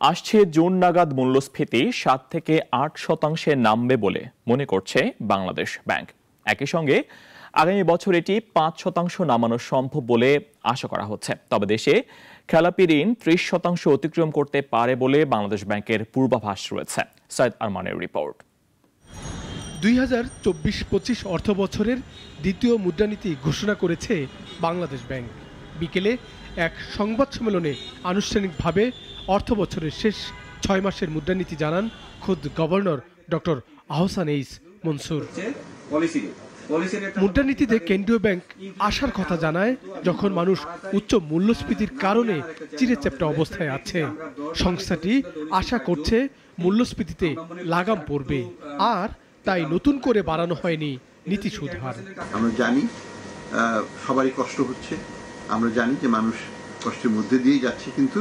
আসছে জুন নাগাদ মূল্যস্ফীতি 7 থেকে 8% নামবে বলে মনে করছে বাংলাদেশ ব্যাংক। একই সঙ্গে আগামী বছর এটি 5% নামানো সম্ভব বলে আশা করা হচ্ছে। তবে দেশে খেলাপি ঋণ 30% অতিক্রম করতে পারে বলে বাংলাদেশ ব্যাংকের পূর্বাভাস রয়েছে। সাইদ আরমানের রিপোর্ট। 2024-25 অর্থ বছরের দ্বিতীয় মুদ্রানীতি ঘোষণা করেছে বাংলাদেশ ব্যাংক। বিকেলে এক সংবাদ সম্মেলনে আনুষ্ঠানিকভাবে অর্থ বছরের শেষ 6 মাসের মুদ্রানীতি জানান খোদ governor doctor Ahsan H Mansur. মুদ্রানীতিতে কেন্দ্রীয় ব্যাংক আশার কথা জানায়, যখন মানুষ উচ্চ মূল্যস্ফীতির কারণে চিরেচ্যাপ্টা অবস্থায় আছে। সংস্থাটি আশা করছে মূল্যস্ফীতিতে লাগাম পড়বে, আর তাই নতুন করে বাড়ানো হয়নি নীতি সুদ হার। আমরা জানি সবারই কষ্ট হচ্ছে, আমরা জানি যে মানুষ কষ্টের মধ্যে দিয়ে যাচ্ছে, কিন্তু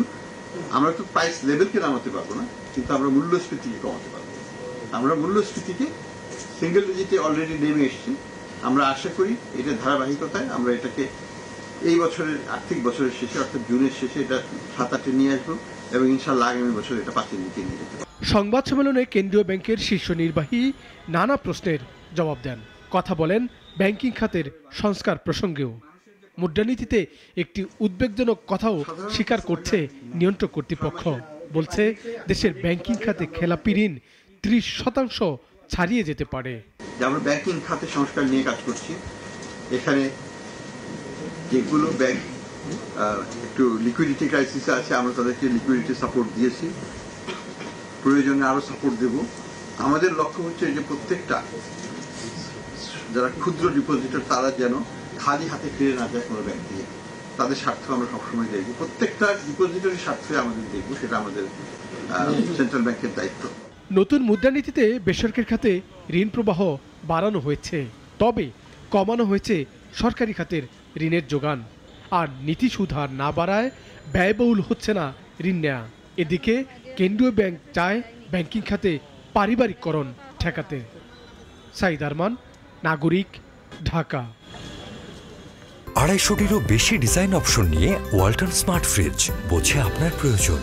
আমরা তো প্রাইস লেভেলকে নামাতে পারবো না, কিন্তু আমরা মূল্যস্ফীতিকে কমাতে পারবো। আমরা মূল্যস্ফীতিকে সিঙ্গেল ডিজিটে অলরেডি নেমে এসেছি। আমরা আশা করি এটা ধারাবাহিকতায় আমরা এটাকে এই বছরের আর্থিক বছরের শেষে অর্থাৎ জুনের শেষে এটা 7-8-এ নিয়ে আসবো এবং ইনশাআল্লাহ আগামী বছর এটা 5-এর নিচে নিয়ে যেতে পারবো। সংবাদ সম্মেলনে কেন্দ্রীয় ব্যাংকের শীর্ষ নির্বাহী নানা প্রশ্নের জবাব দেন। কথা বলেন ব্যাংকিং খাতের সংস্কার প্রসঙ্গেও। মুদ্রানীতিতে একটি উদ্বেগজনক কথাও স্বীকার করছে নিয়ন্ত্রক কর্তৃপক্ষ। বলছে দেশের ব্যাংকিং খাতে খেলাপি ঋণ 30% ছাড়িয়ে যেতে পারে। আমরা ব্যাংকিং খাতে সংস্কার নিয়ে কাজ করছি। এখানে যেগুলো ব্যাংক একটু লিকুইডিটি ক্রাইসিসে আছে, আমরা তাদেরকে লিকুইডিটি সাপোর্ট দিয়েছি, প্রয়োজনে আরো সাপোর্ট দেব। আমাদের লক্ষ্য হচ্ছে যে প্রত্যেকটা যারা ক্ষুদ্র ডিপোজিটর তারা যেন খালি হাতে ফিরে না যায় কোনো ব্যাংক থেকে। তাদের স্বার্থ আমরা সবসময় দেখব, প্রত্যেকটা ডিপোজিটরের স্বার্থে আমাদের দেখব, সেটা আমাদের সেন্ট্রাল ব্যাংকের দায়িত্ব। নতুন মুদ্রানীতিতে বেসরকারি খাতে ঋণ প্রবাহ বাড়ানো হয়েছে, তবে কমানো হয়েছে সরকারি খাতের ঋণের যোগান। আর নীতি সুদ হার না বাড়ায় ব্যয়বহুল হচ্ছে না ঋণ নেওয়া। এদিকে কেন্দ্রীয় ব্যাংক চায় ব্যাংকিং খাতে পারিবারিককরণ ঠেকাতে। সাইদ আরমান, নাগরিক, ঢাকা। 250-টিরও বেশি ডিজাইন অপশন নিয়ে ওয়ালটন স্মার্ট ফ্রিজ, বোঝে আপনার প্রয়োজন।